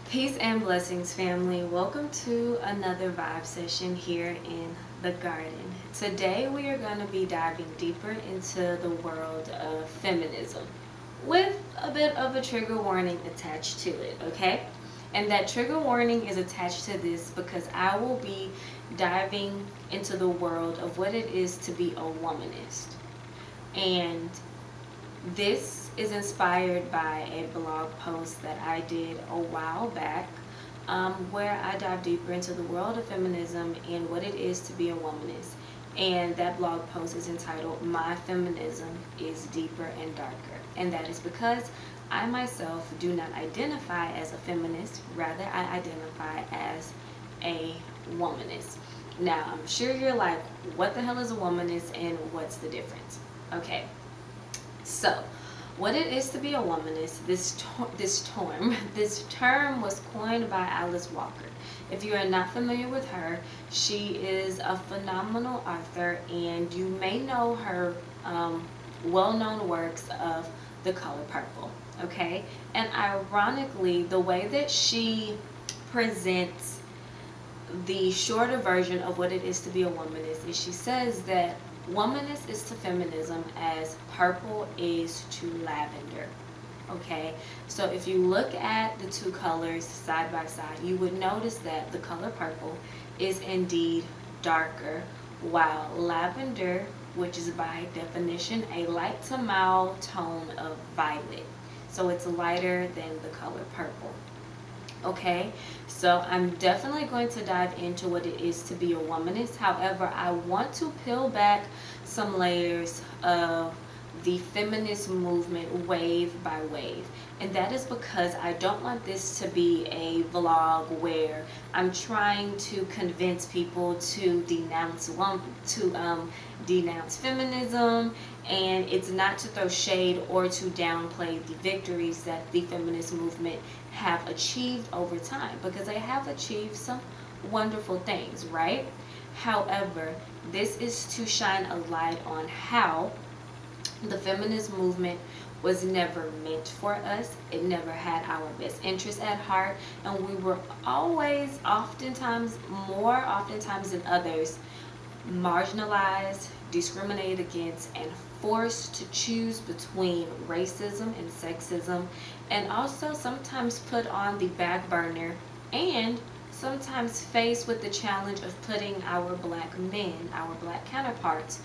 Peace and blessings, family. Welcome to another vibe session here in the garden. Today we are going to be diving deeper into the world of feminism with a bit of a trigger warning attached to it, okay? And that trigger warning is attached to this because I will be diving into the world of what it is to be a womanist. And this is inspired by a blog post that I did a while back, where I dive deeper into the world of feminism and what it is to be a womanist. And that blog post is entitled "My Feminism is Deeper and Darker." And that is because I myself do not identify as a feminist, rather I identify as a womanist. Now, I'm sure you're like, what the hell is a womanist and what's the difference? Okay. So, what it is to be a womanist, this term was coined by Alice Walker. If you are not familiar with her, she is a phenomenal author, and you may know her well-known works of The Color Purple. Okay, and ironically, the way that she presents the shorter version of what it is to be a womanist is she says that womanist is to feminism as purple is to lavender. Okay, so if you look at the two colors side by side, you would notice that the color purple is indeed darker, while lavender, which is by definition a light to mild tone of violet, so it's lighter than the color purple. Okay, so I'm definitely going to dive into what it is to be a womanist. However, I want to peel back some layers of the feminist movement wave by wave, and that is because I don't want this to be a vlog where I'm trying to convince people to denounce feminism, and it's not to throw shade or to downplay the victories that the feminist movement have achieved over time, because they have achieved some wonderful things, right? However, this is to shine a light on how the feminist movement was never meant for us. It never had our best interests at heart, and we were always, oftentimes than others, marginalized, discriminated against, and forced to choose between racism and sexism, and also sometimes put on the back burner, and sometimes faced with the challenge of putting our black men, our black counterparts,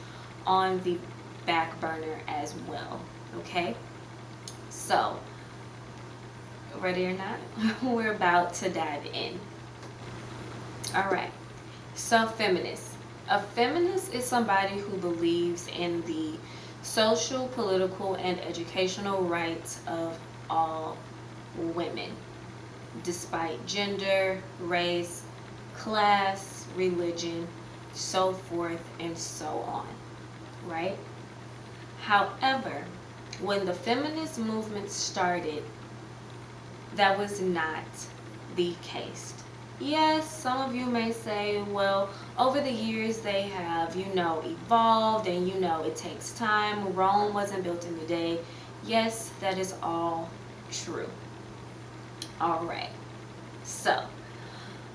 on the back burner as well. Okay, so ready or not, we're about to dive in. All right, so feminist. A feminist is somebody who believes in the social, political, and educational rights of all women, despite gender, race, class, religion, so forth and so on, right? However, when the feminist movement started, that was not the case. Yes, some of you may say, well, over the years they have, evolved, and it takes time. Rome wasn't built in a day. Yes, that is all true. All right. So,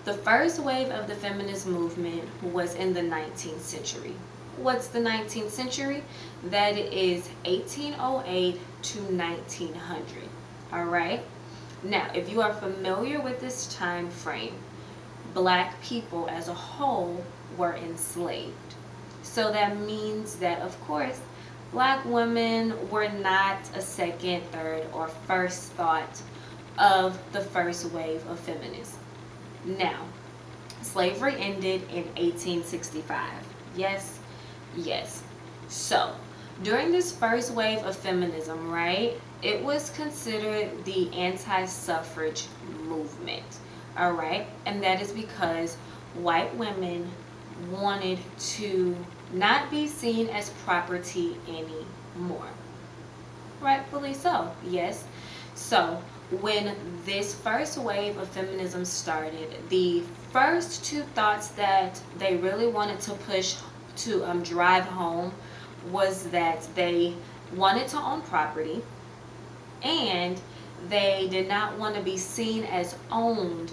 the first wave of the feminist movement was in the 19th century. What's the 19th century? That is 1808 to 1900. All right. Now, if you are familiar with this time frame, black people as a whole were enslaved. So that means that, of course, black women were not a second, third, or first thought of the first wave of feminism. Now, slavery ended in 1865. Yes, yes. So, during this first wave of feminism, right, it was considered the anti-suffrage movement. All right, and that is because white women wanted to not be seen as property anymore. Rightfully so, yes. So when this first wave of feminism started, the first two thoughts that they really wanted to push to drive home was that they wanted to own property, and They did not want to be seen as owned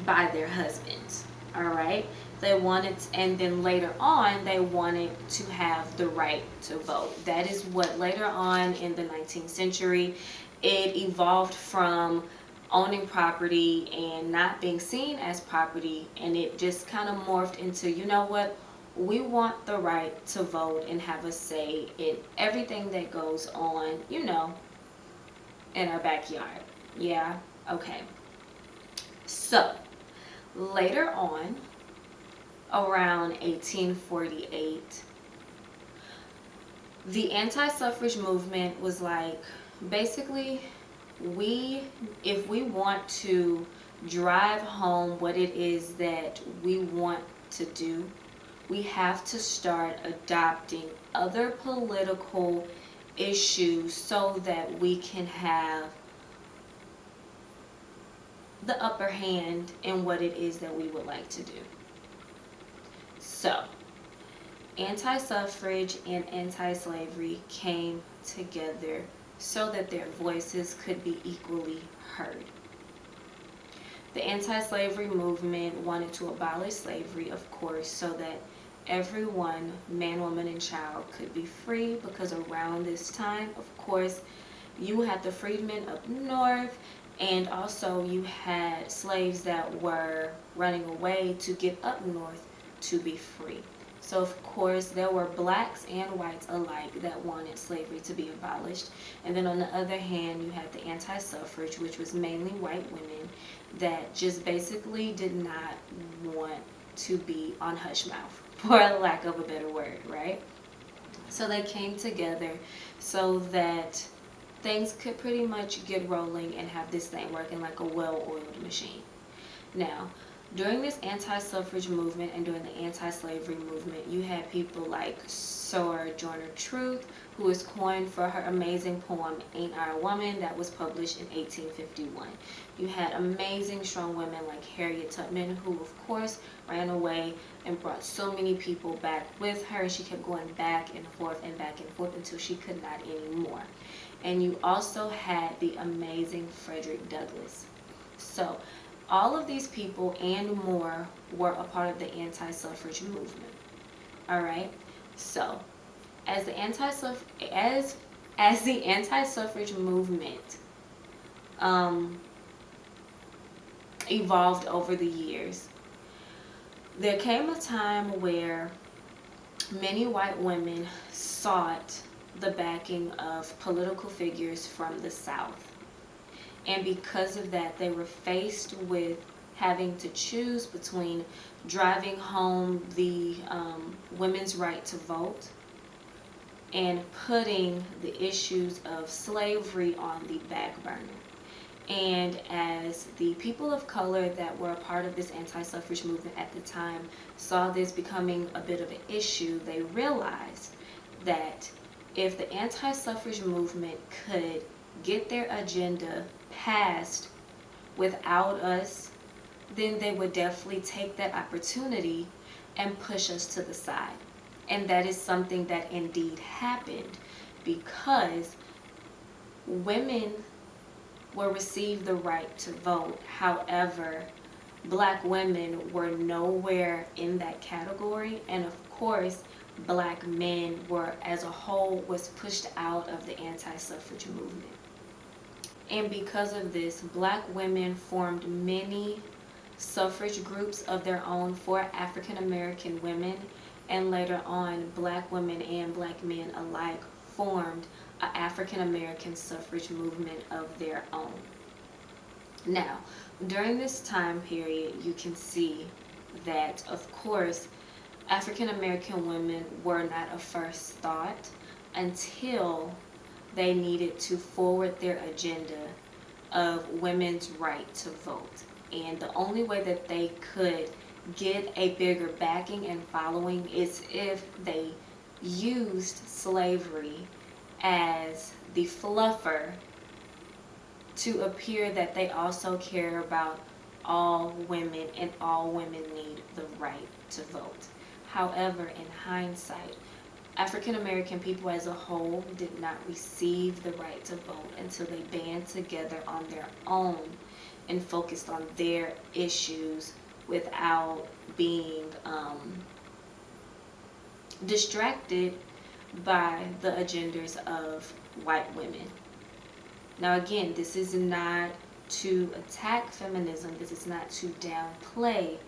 by their husbands. All right. They wanted, and then later on, they wanted to have the right to vote. That is what later on in the 19th century, it evolved from owning property and not being seen as property, and it just kind of morphed into, you know what, we want the right to vote and have a say in everything that goes on, you know, in our backyard. Yeah, okay. So, later on, around 1848, the anti-suffrage movement was like, basically, if we want to drive home what it is that we want to do, we have to start adopting other political issues so that we can have the upper hand in what it is that we would like to do. So, anti-suffrage and anti-slavery came together so that their voices could be equally heard. The anti-slavery movement wanted to abolish slavery, of course, so that everyone, man, woman, and child, could be free, because around this time, of course, you had the freedmen up north, and also you had slaves that were running away to get up north to be free. So of course there were blacks and whites alike that wanted slavery to be abolished. And then on the other hand, you had the anti-suffrage, which was mainly white women that just basically did not want to be on hush mouth, for lack of a better word, right? So they came together so that things could pretty much get rolling and have this thing working like a well-oiled machine. Now, during this anti-suffrage movement and during the anti-slavery movement, you had people like Sojourner Truth, who was coined for her amazing poem, Ain't I a Woman, that was published in 1851. You had amazing, strong women like Harriet Tubman, who of course ran away and brought so many people back with her. She kept going back and forth until she could not anymore. And you also had the amazing Frederick Douglass. So, all of these people and more were a part of the anti-suffrage movement. All right. So, as the anti-suffrage movement evolved over the years, there came a time where many white women sought the backing of political figures from the South. And because of that, they were faced with having to choose between driving home the women's right to vote and putting the issues of slavery on the back burner. And as the people of color that were a part of this anti-suffrage movement at the time saw this becoming a bit of an issue, they realized that if the anti-suffrage movement could get their agenda passed without us, then they would definitely take that opportunity and push us to the side. And that is something that indeed happened, because women will receive the right to vote. However, black women were nowhere in that category, and of course black men were as a whole was pushed out of the anti-suffrage movement. And because of this, black women formed many suffrage groups of their own for African American women, and later on black women and black men alike formed an African American suffrage movement of their own. Now, during this time period, you can see that, of course, African American women were not a first thought until they needed to forward their agenda of women's right to vote. And the only way that they could get a bigger backing and following is if they used slavery as the fluffer to appear that they also care about all women and all women need the right to vote. However, in hindsight, African American people as a whole did not receive the right to vote until they band together on their own and focused on their issues without being distracted by the agendas of white women. Now again, this is not to attack feminism. This is not to downplay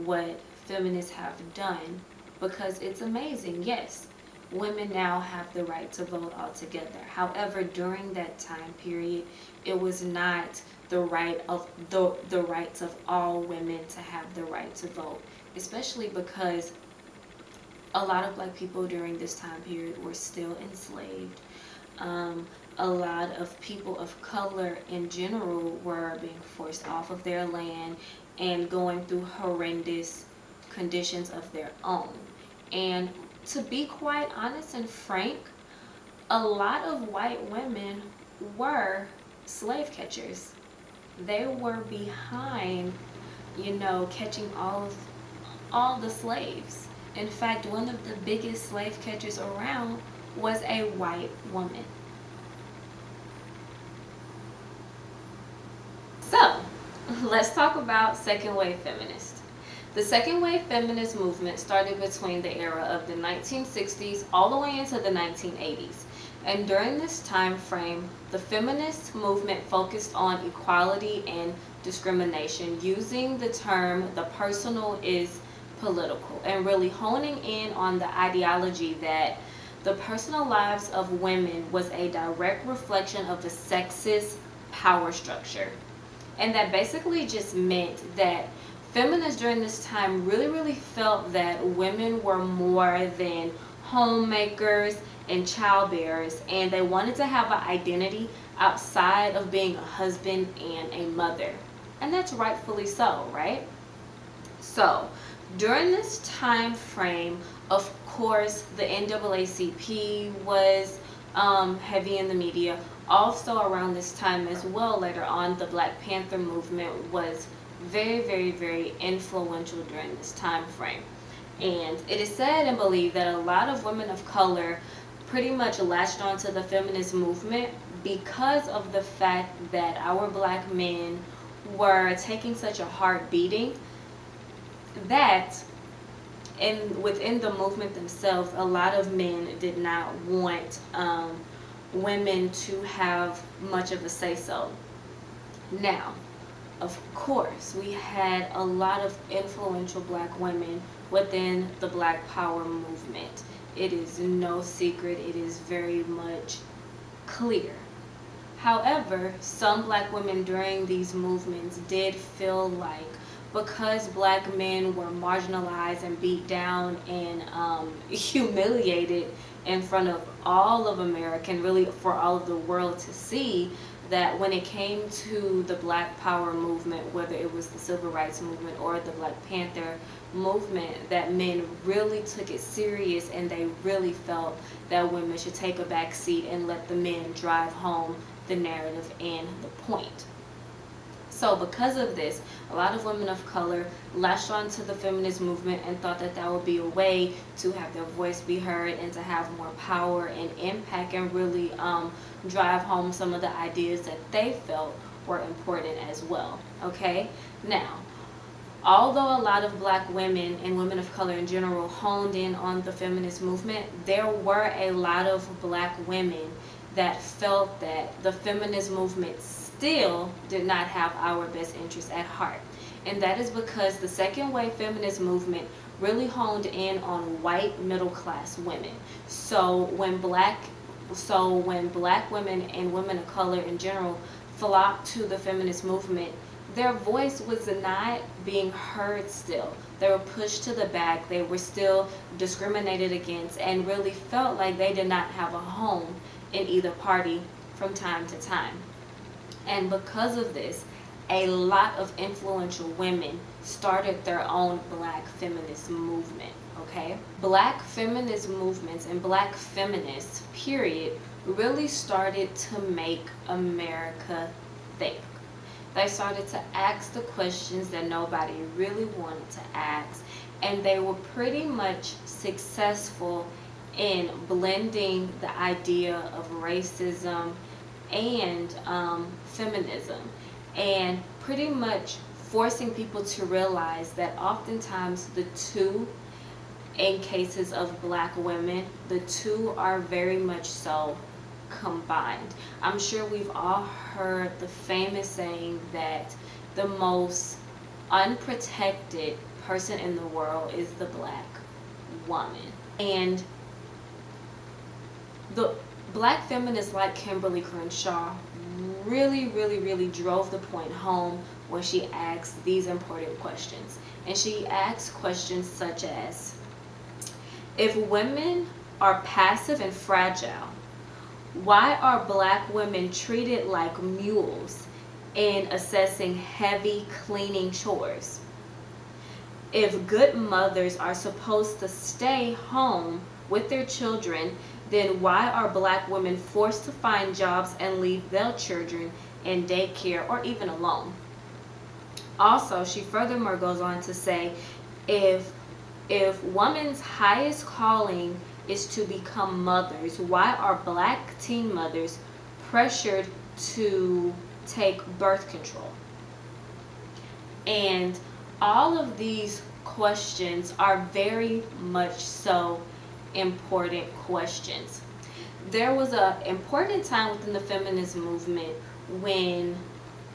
what feminists have done, because it's amazing. Yes, women now have the right to vote altogether. However, during that time period, it was not the right of the rights of all women to have the right to vote, especially because a lot of black people during this time period were still enslaved. A lot of people of color in general were being forced off of their land and going through horrendous conditions of their own. And to be quite honest and frank, a lot of white women were slave catchers. They were behind, catching all the slaves. In fact, one of the biggest slave catchers around was a white woman. So, let's talk about second wave feminists. The second wave feminist movement started between the era of the 1960s all the way into the 1980s. And during this time frame, the feminist movement focused on equality and discrimination, using the term "the personal is political," and really honing in on the ideology that the personal lives of women was a direct reflection of the sexist power structure. And that basically just meant that feminists during this time really felt that women were more than homemakers and childbearers, and they wanted to have an identity outside of being a husband and a mother. And that's rightfully so, right? So, during this time frame, of course, the NAACP was heavy in the media. Also around this time as well, later on, the Black Panther movement was very influential during this time frame. And it is said and believed that a lot of women of color pretty much latched onto the feminist movement because of the fact that our black men were taking such a hard beating that within the movement themselves, a lot of men did not want women to have much of a say-so. Now, of course, we had a lot of influential black women within the Black Power movement. It is no secret, it is very much clear. However, some black women during these movements did feel like because black men were marginalized and beat down and humiliated in front of all of America, and really for all of the world to see, that when it came to the Black Power movement, whether it was the Civil Rights movement or the Black Panther movement, that men really took it serious and they really felt that women should take a back seat and let the men drive home the narrative and the point. So because of this, a lot of women of color latched onto the feminist movement and thought that that would be a way to have their voice be heard and to have more power and impact and really drive home some of the ideas that they felt were important as well. Okay? Now, although a lot of black women and women of color in general honed in on the feminist movement, there were a lot of black women that felt that the feminist movement still did not have our best interests at heart. And that is because the second wave feminist movement really honed in on white middle class women. So when black women and women of color in general flocked to the feminist movement, their voice was not being heard still. They were pushed to the back, they were still discriminated against, and really felt like they did not have a home in either party from time to time. And because of this, a lot of influential women started their own black feminist movement, okay? Black feminist movements and black feminists, period, really started to make America think. They started to ask the questions that nobody really wanted to ask, and they were pretty much successful in blending the idea of racism and feminism, and pretty much forcing people to realize that oftentimes the two, in cases of black women, the two are very much so combined. I'm sure we've all heard the famous saying that the most unprotected person in the world is the black woman. And the black feminists like Kimberly Crenshaw really drove the point home when she asked these important questions. And she asked questions such as, if women are passive and fragile, why are black women treated like mules in assessing heavy cleaning chores? If good mothers are supposed to stay home with their children, then why are black women forced to find jobs and leave their children in daycare or even alone? Also, she furthermore goes on to say, if women's highest calling is to become mothers, why are black teen mothers pressured to take birth control? And all of these questions are very much so important questions. There was an important time within the feminist movement when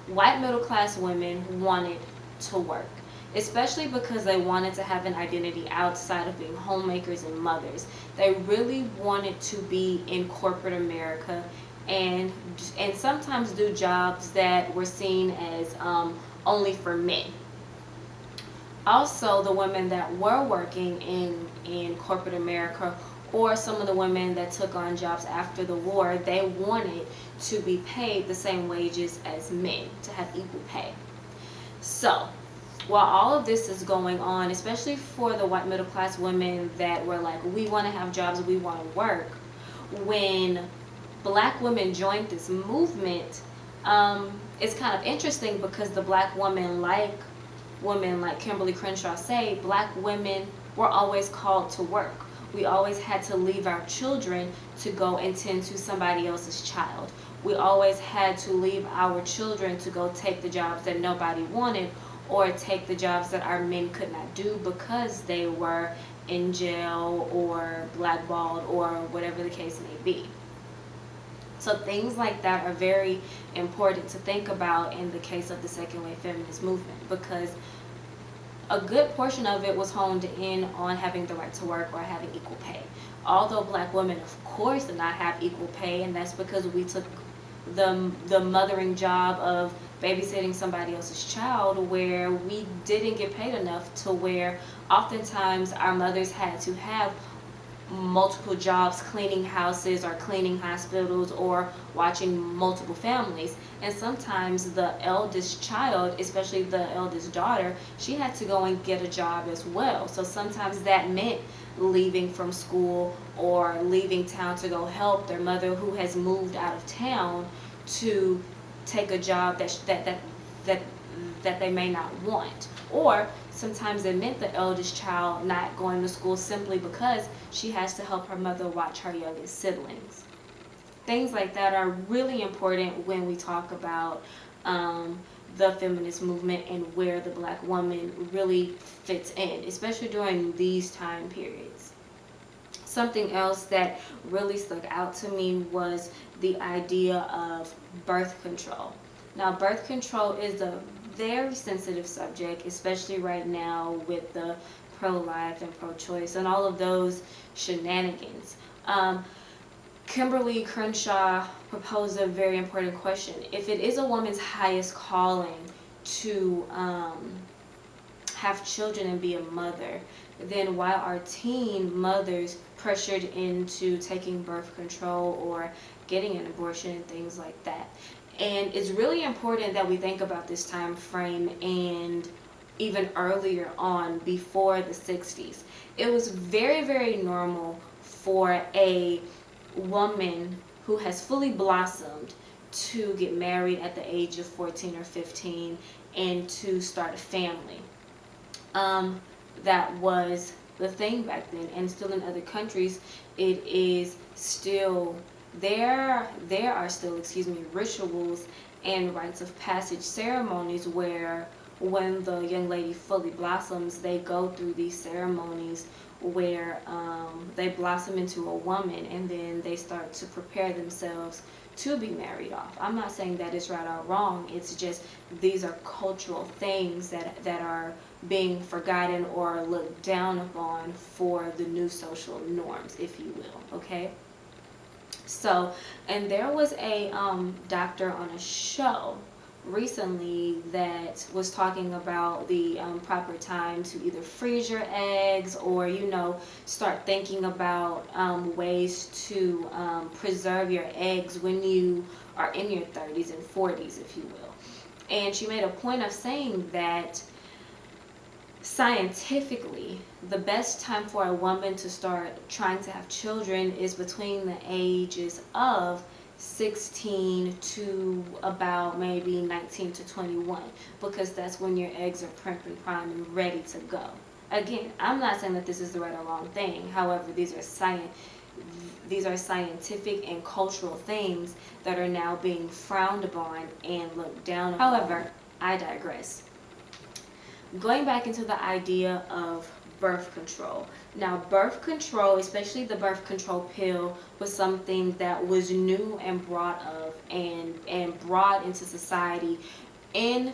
white middle class women wanted to work, especially because they wanted to have an identity outside of being homemakers and mothers. They really wanted to be in corporate America and sometimes do jobs that were seen as only for men. Also, the women that were working in corporate America, or some of the women that took on jobs after the war, they wanted to be paid the same wages as men, to have equal pay. So, while all of this is going on, especially for the white middle class women that were like, we want to have jobs, we want to work, when black women joined this movement, it's kind of interesting because the black women like Kimberly Crenshaw say, black women were always called to work. We always had to leave our children to go and tend to somebody else's child. We always had to leave our children to go take the jobs that nobody wanted, or take the jobs that our men could not do because they were in jail or blackballed or whatever the case may be. So things like that are very important to think about in the case of the second wave feminist movement, because a good portion of it was honed in on having the right to work or having equal pay. Although black women, of course, did not have equal pay, and that's because we took the mothering job of babysitting somebody else's child, where we didn't get paid enough to where oftentimes our mothers had to have multiple jobs, cleaning houses or cleaning hospitals or watching multiple families. And sometimes the eldest child, especially the eldest daughter, she had to go and get a job as well. So sometimes that meant leaving from school or leaving town to go help their mother who has moved out of town to take a job that they may not want. Or sometimes it meant the eldest child not going to school simply because she has to help her mother watch her youngest siblings. Things like that are really important when we talk about the feminist movement and where the black woman really fits in, especially during these time periods. Something else that really stuck out to me was the idea of birth control. Now, birth control is a very sensitive subject, especially right now with the pro-life and pro-choice and all of those shenanigans. Kimberly Crenshaw proposed a very important question. If it is a woman's highest calling to have children and be a mother, then why are teen mothers pressured into taking birth control or getting an abortion and things like that? And it's really important that we think about this time frame and even earlier on, before the 60s. It was very normal for a woman who has fully blossomed to get married at the age of 14 or 15 and to start a family. That was the thing back then, and still in other countries it is still there are still, rituals and rites of passage ceremonies where when the young lady fully blossoms, they go through these ceremonies where they blossom into a woman, and then they start to prepare themselves to be married off. I'm not saying that it's right or wrong. It's just these are cultural things that are being forgotten or looked down upon for the new social norms, if you will. Okay. So, and there was a doctor on a show recently that was talking about the proper time to either freeze your eggs, or start thinking about ways to preserve your eggs when you are in your 30s and 40s, if you will. And she made a point of saying that scientifically, the best time for a woman to start trying to have children is between the ages of 16 to about maybe 19 to 21, because that's when your eggs are primp and prime and ready to go. Again, I'm not saying that this is the right or wrong thing. However, these are scientific and cultural things that are now being frowned upon and looked down upon. However, I digress. Going back into the idea of birth control. Now, birth control, especially the birth control pill, was something that was new and brought into society in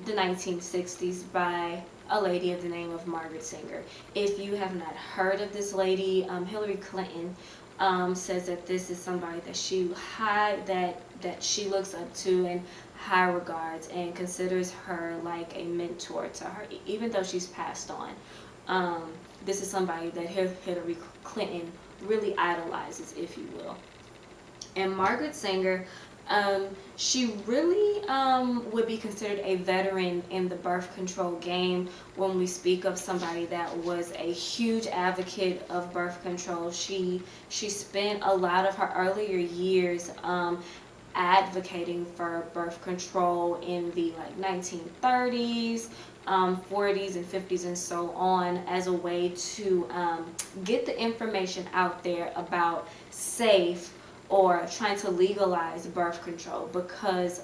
the 1960s by a lady of the name of Margaret Sanger. If you have not heard of this lady, Hillary Clinton says that this is somebody that she looks up to and high regards, and considers her like a mentor to her, even though she's passed on. This is somebody that Hillary Clinton really idolizes, if you will. And Margaret Sanger, she really would be considered a veteran in the birth control game when we speak of somebody that was a huge advocate of birth control. She spent a lot of her earlier years advocating for birth control in the 1930s, 40s and 50s and so on, as a way to get the information out there about safe or trying to legalize birth control, because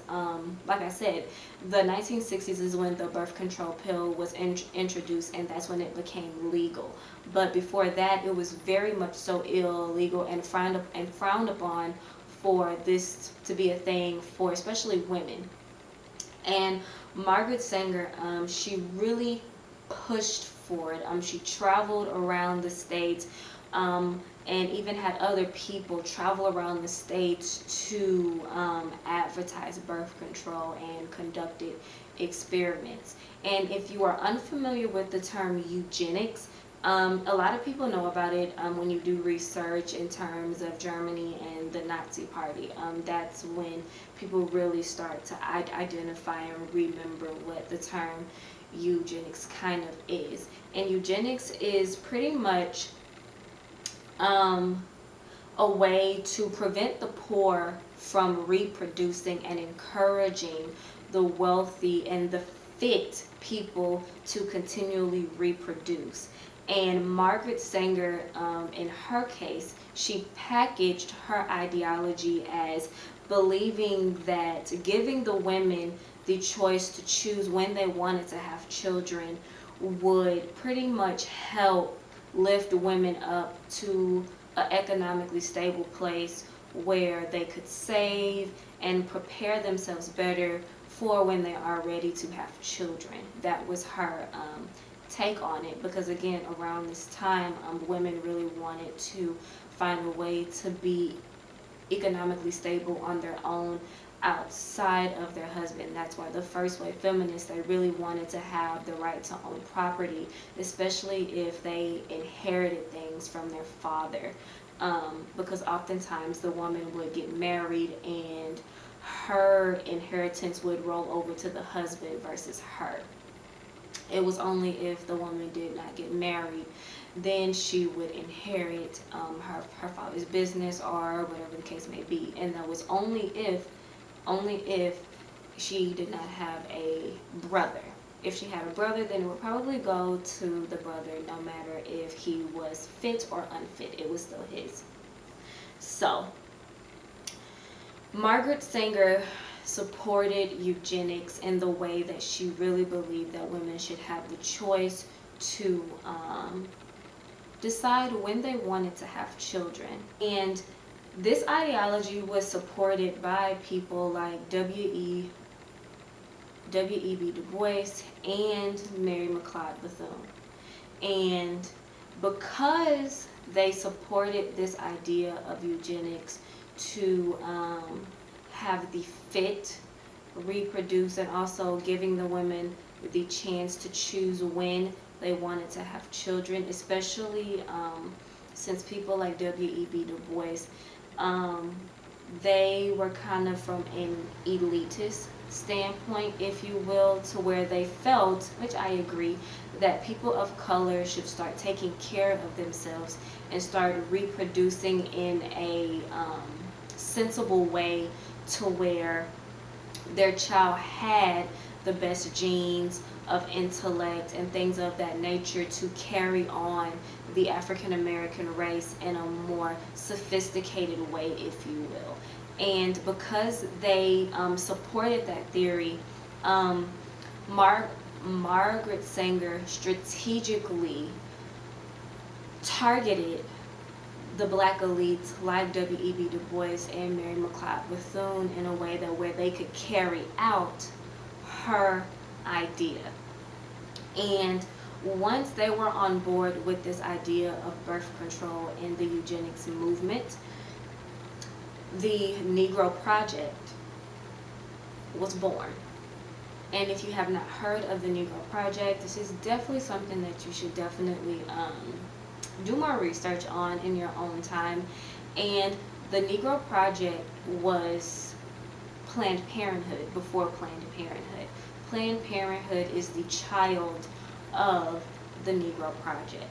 like I said, the 1960s is when the birth control pill was introduced, and that's when it became legal. But before that, it was very much so illegal and frowned upon for this to be a thing for especially women. And Margaret Sanger, she really pushed for it. She traveled around the states, and even had other people travel around the states to advertise birth control and conducted experiments. And if you are unfamiliar with the term eugenics, a lot of people know about it when you do research in terms of Germany and the Nazi Party. That's when people really start to identify and remember what the term eugenics kind of is. And eugenics is pretty much a way to prevent the poor from reproducing and encouraging the wealthy and the fit people to continually reproduce. And Margaret Sanger, in her case, she packaged her ideology as believing that giving the women the choice to choose when they wanted to have children would pretty much help lift women up to an economically stable place where they could save and prepare themselves better for when they are ready to have children. That was her take on it, because again, around this time, women really wanted to find a way to be economically stable on their own outside of their husband. That's why the first wave feminists, they really wanted to have the right to own property, especially if they inherited things from their father, because oftentimes the woman would get married and her inheritance would roll over to the husband versus her. It was only if the woman did not get married, then she would inherit her father's business or whatever the case may be. And that was only if she did not have a brother. If she had a brother, then it would probably go to the brother, no matter if he was fit or unfit. It was still his. So, Margaret Sanger supported eugenics in the way that she really believed that women should have the choice to decide when they wanted to have children. And this ideology was supported by people like W.E.B. Du Bois and Mary McLeod Bethune. And because they supported this idea of eugenics to have the fit reproduce, and also giving the women the chance to choose when they wanted to have children, especially since people like W.E.B. Du Bois, they were kind of from an elitist standpoint, if you will, to where they felt, which I agree, that people of color should start taking care of themselves and start reproducing in a sensible way to where their child had the best genes of intellect and things of that nature to carry on the African American race in a more sophisticated way, if you will. And because they supported that theory, Margaret Sanger strategically targeted the black elites like W.E.B. Du Bois and Mary McLeod Bethune in a way that where they could carry out her idea. And once they were on board with this idea of birth control and the eugenics movement, the Negro Project was born. And if you have not heard of the Negro Project, this is definitely something that you should definitely do more research on in your own time. And the Negro Project was Planned Parenthood before Planned Parenthood. Planned Parenthood is the child of the Negro Project.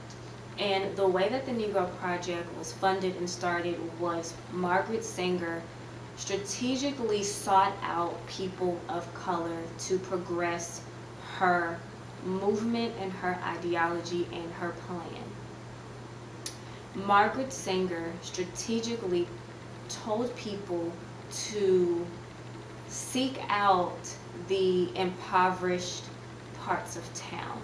And the way that the Negro Project was funded and started was Margaret Sanger strategically sought out people of color to progress her movement and her ideology and her plan. Margaret Sanger strategically told people to seek out the impoverished parts of town.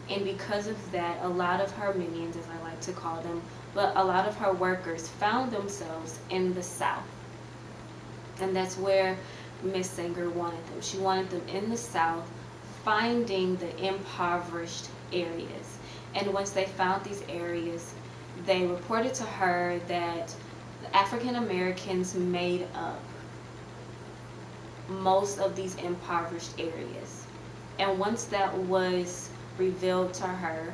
And because of that, a lot of her minions, as I like to call them, but a lot of her workers found themselves in the South. And that's where Miss Sanger wanted them. She wanted them in the South, finding the impoverished areas. And once they found these areas, they reported to her that African Americans made up most of these impoverished areas. And once that was revealed to her,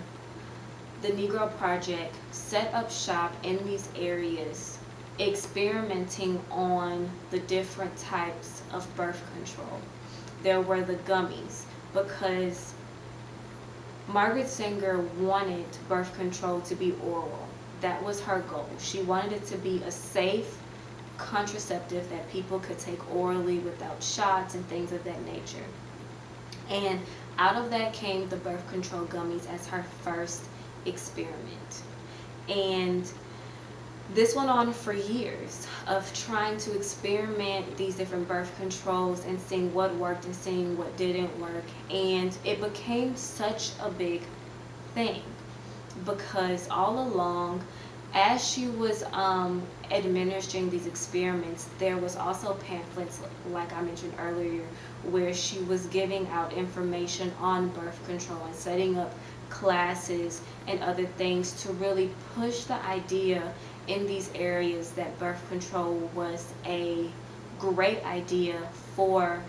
the Negro Project set up shop in these areas, experimenting on the different types of birth control. There were the gummies, because Margaret Sanger wanted birth control to be oral. That was her goal. She wanted it to be a safe contraceptive that people could take orally without shots and things of that nature. And out of that came the birth control gummies as her first experiment. And this went on for years of trying to experiment these different birth controls and seeing what worked and seeing what didn't work. And it became such a big thing because all along, as she was administering these experiments, there was also pamphlets, like I mentioned earlier, where she was giving out information on birth control and setting up classes and other things to really push the idea in these areas that birth control was a great idea for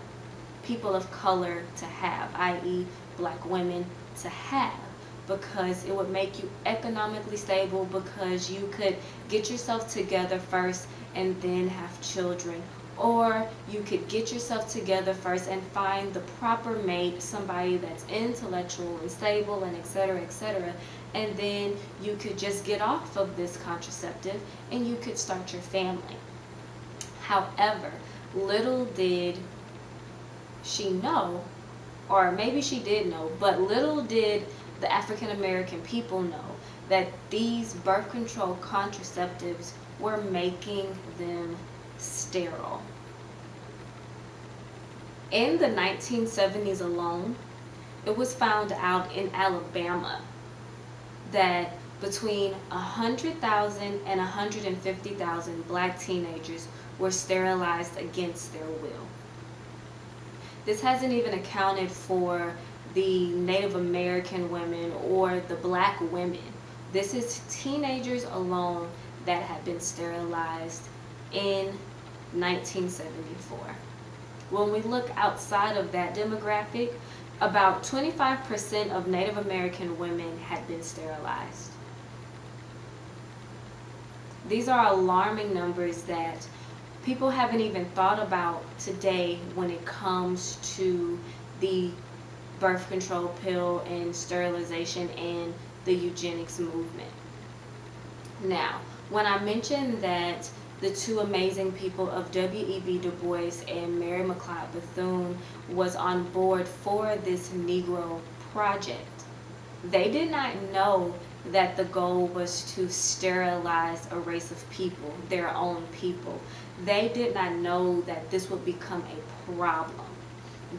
people of color to have, i.e. black women to have, because it would make you economically stable, because you could get yourself together first and then have children. Or you could get yourself together first and find the proper mate, somebody that's intellectual and stable and etc., and then you could just get off of this contraceptive and you could start your family. However, little did she know, or maybe she did know, but little did the African American people know that these birth control contraceptives were making them sterile. In the 1970s alone, it was found out in Alabama that between 100,000 and 150,000 black teenagers were sterilized against their will. This hasn't even accounted for the Native American women or the black women. This is teenagers alone that have been sterilized in 1974. When we look outside of that demographic, about 25% of Native American women had been sterilized. These are alarming numbers that people haven't even thought about today when it comes to the birth control pill and sterilization and the eugenics movement. Now, when I mentioned that the two amazing people of W.E.B. Du Bois and Mary McLeod Bethune was on board for this Negro project, they did not know that the goal was to sterilize a race of people, their own people. They did not know that this would become a problem.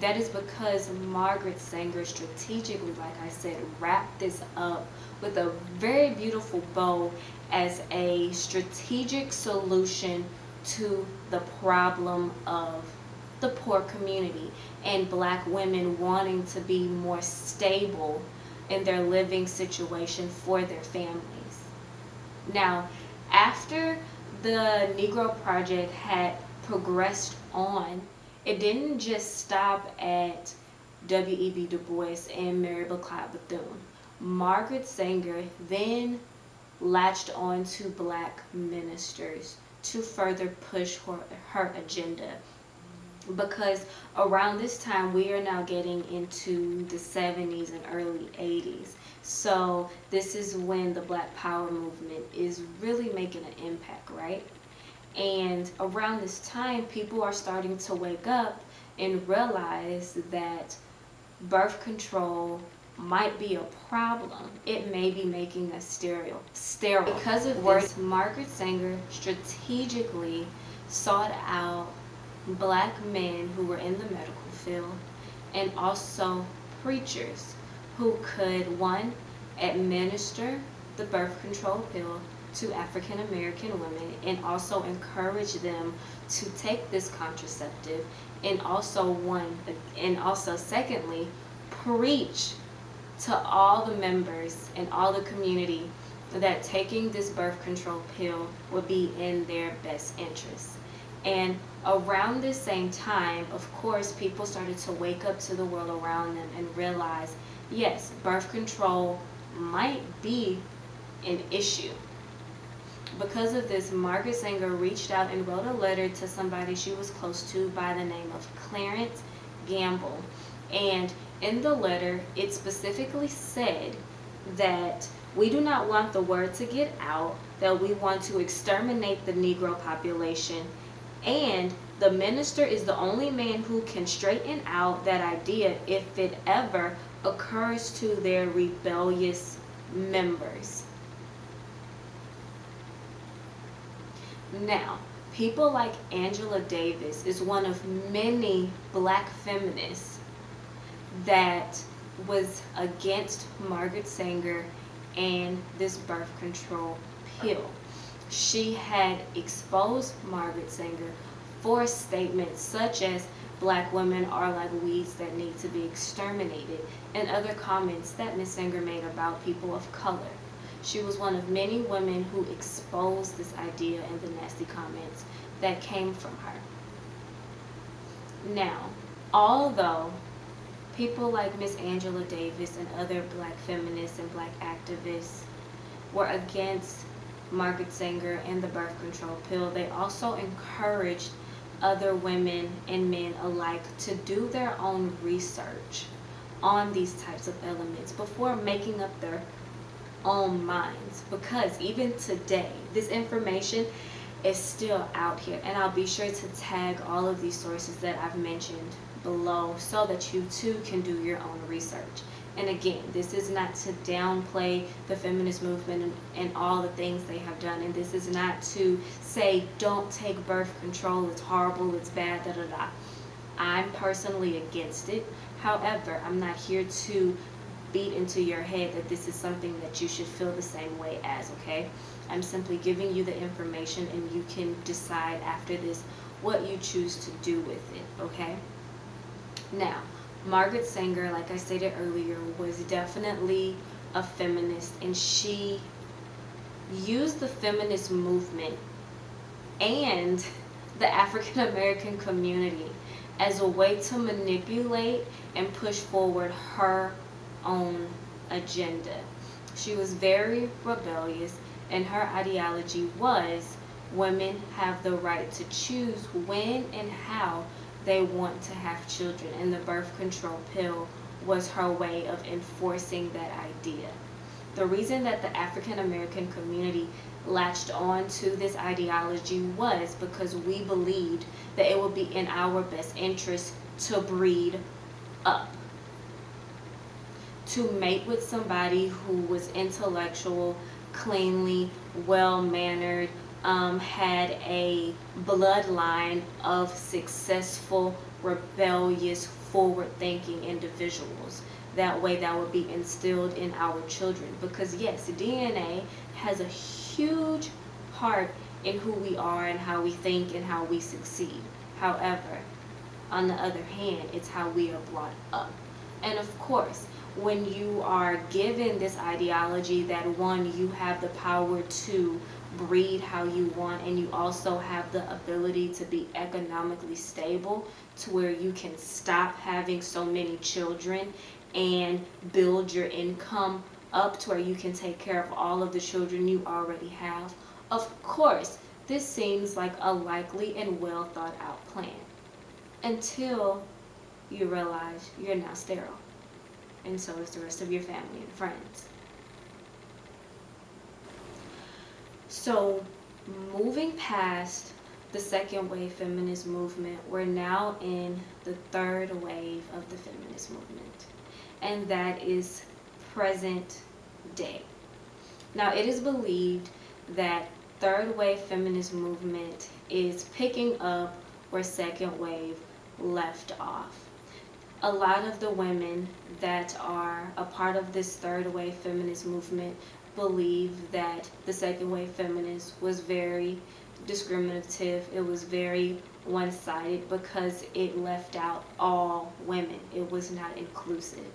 That is because Margaret Sanger strategically, like I said, wrapped this up with a very beautiful bow as a strategic solution to the problem of the poor community and black women wanting to be more stable in their living situation for their families. Now, after the Negro Project had progressed on, it didn't just stop at W.E.B. Du Bois and Mary McLeod Bethune. Margaret Sanger then latched on to black ministers to further push her agenda. Because around this time, we are now getting into the 70s and early 80s. So this is when the Black Power movement is really making an impact, right? And around this time, people are starting to wake up and realize that birth control might be a problem. It may be making us sterile. Because of this, Margaret Sanger strategically sought out black men who were in the medical field and also preachers who could, one, administer the birth control pill to African American women and also encourage them to take this contraceptive, and also secondly, preach to all the members and all the community that taking this birth control pill would be in their best interest. And around this same time, of course, people started to wake up to the world around them and realize, yes, birth control might be an issue. Because of this, Margaret Sanger reached out and wrote a letter to somebody she was close to by the name of Clarence Gamble. And in the letter, it specifically said that we do not want the word to get out, that we want to exterminate the Negro population, and the minister is the only man who can straighten out that idea if it ever occurs to their rebellious members. Now, people like Angela Davis is one of many black feminists that was against Margaret Sanger and this birth control pill. She had exposed Margaret Sanger for statements such as black women are like weeds that need to be exterminated, and other comments that Ms. Sanger made about people of color. She was one of many women who exposed this idea and the nasty comments that came from her. Now, although people like Miss Angela Davis and other black feminists and black activists were against Margaret Sanger and the birth control pill, they also encouraged other women and men alike to do their own research on these types of elements before making up their own minds. Because even today, this information is still out here. And I'll be sure to tag all of these sources that I've mentioned below so that you too can do your own research. And again, this is not to downplay the feminist movement and all the things they have done. And this is not to say, don't take birth control, it's horrible, it's bad, da da da. I'm personally against it. However, I'm not here to beat into your head that this is something that you should feel the same way as, okay? I'm simply giving you the information and you can decide after this what you choose to do with it, okay? Now, Margaret Sanger, like I stated earlier, was definitely a feminist, and she used the feminist movement and the African American community as a way to manipulate and push forward her own agenda. She was very rebellious, and her ideology was women have the right to choose when and how they want to have children, and the birth control pill was her way of enforcing that idea. The reason that the African American community latched on to this ideology was because we believed that it would be in our best interest to breed up, to mate with somebody who was intellectual, cleanly, well-mannered, had a bloodline of successful, rebellious, forward-thinking individuals. That way that would be instilled in our children. Because yes, DNA has a huge part in who we are and how we think and how we succeed. However, on the other hand, it's how we are brought up. And of course, when you are given this ideology that one, you have the power to breed how you want, and you also have the ability to be economically stable to where you can stop having so many children and build your income up to where you can take care of all of the children you already have. Of course, this seems like a likely and well thought out plan until you realize you're now sterile, and so is the rest of your family and friends. So, moving past the second wave feminist movement, we're now in the third wave of the feminist movement, and that is present day. Now, it is believed that third wave feminist movement is picking up where second wave left off. A lot of the women that are a part of this third wave feminist movement believe that the second wave feminist was very discriminative. It was very one-sided because it left out all women. It was not inclusive.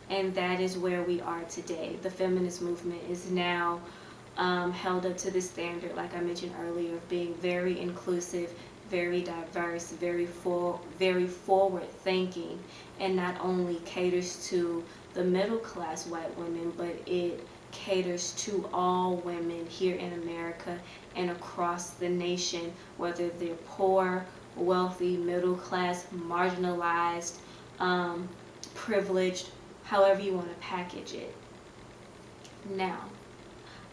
And that is where we are today. The feminist movement is now held up to the standard, like I mentioned earlier, of being very inclusive, very diverse, very forward-thinking, and not only caters to the middle-class white women, but it caters to all women here in America and across the nation, whether they're poor, wealthy, middle-class, marginalized, privileged, however you want to package it. Now,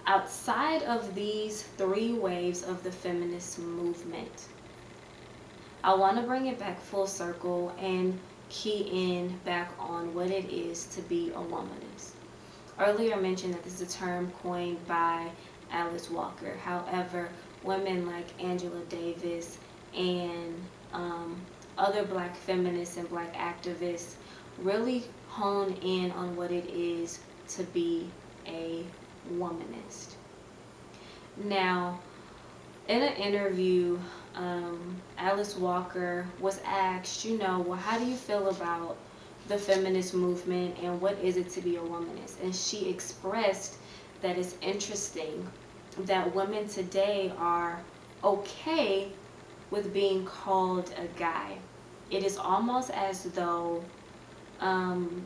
outside of these three waves of the feminist movement, I want to bring it back full circle and key in back on what it is to be a womanist. Earlier I mentioned that this is a term coined by Alice Walker. However, women like Angela Davis and other black feminists and black activists really hone in on what it is to be a womanist. Now, in an interview, Alice Walker was asked, well, how do you feel about the feminist movement and what is it to be a womanist? And she expressed that it's interesting that women today are okay with being called a guy. It is almost as though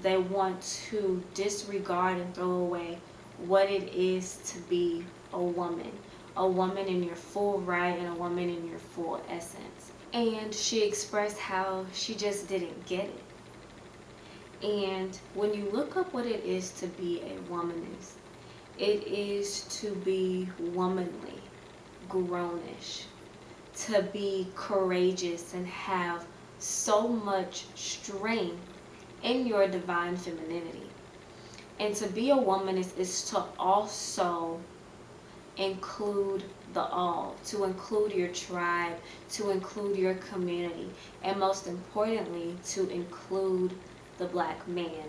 they want to disregard and throw away what it is to be a woman in your full right and a woman in your full essence. And she expressed how she just didn't get it. And when you look up what it is to be a womanist, it is to be womanly, grownish, to be courageous and have so much strength in your divine femininity. And to be a womanist is to also include the all, to include your tribe, to include your community, and most importantly, to include the black man,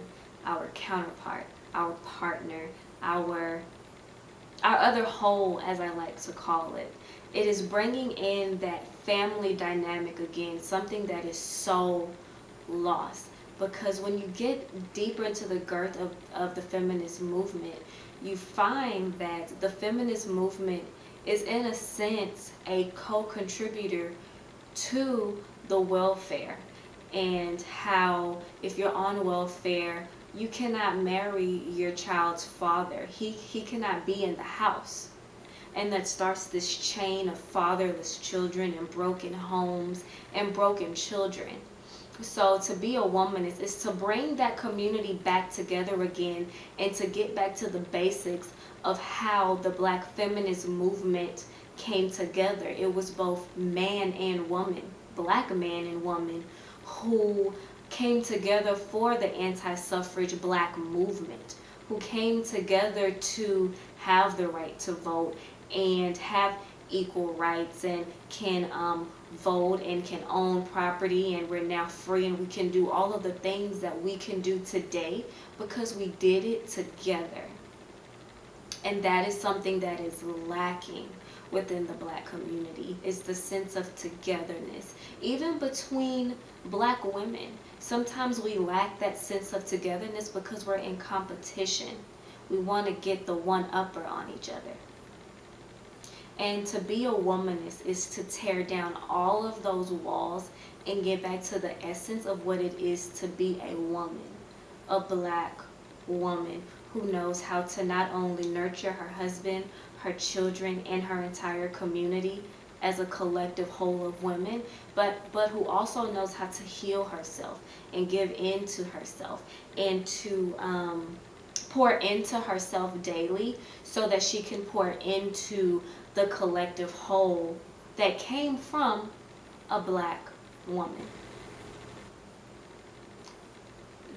our counterpart, our partner, our other whole, as I like to call it. It is bringing in that family dynamic again, something that is so lost. Because when you get deeper into the girth of the feminist movement, you find that the feminist movement is in a sense a co-contributor to the welfare, and how if you're on welfare, you cannot marry your child's father. He cannot be in the house. And that starts this chain of fatherless children and broken homes and broken children. So to be a womanist is to bring that community back together again, and to get back to the basics of how the black feminist movement came together. It was both man and woman, black man and woman, who came together for the anti-suffrage black movement, who came together to have the right to vote and have equal rights, and can vote and can own property, and we're now free, and we can do all of the things that we can do today because we did it together. And that is something that is lacking within the black community, is the sense of togetherness. Even between black women, sometimes we lack that sense of togetherness because we're in competition. We want to get the one-upper on each other. And to be a womanist is to tear down all of those walls and get back to the essence of what it is to be a woman, a black woman who knows how to not only nurture her husband, her children, and her entire community as a collective whole of women, but who also knows how to heal herself and give into herself, and to pour into herself daily so that she can pour into the collective whole that came from a black woman.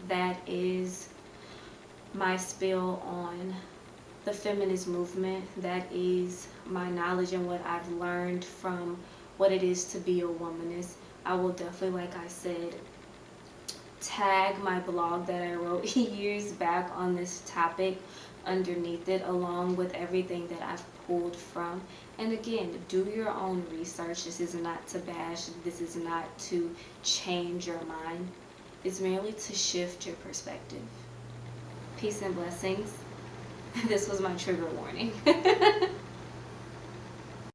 That is my spill on the feminist movement. That is my knowledge and what I've learned from what it is to be a womanist. I will definitely, like I said, tag my blog that I wrote years back on this topic underneath it, along with everything that I've pulled from. And again, do your own research. This is not to bash. This is not to change your mind. It's merely to shift your perspective. Peace and blessings. This was my trigger warning.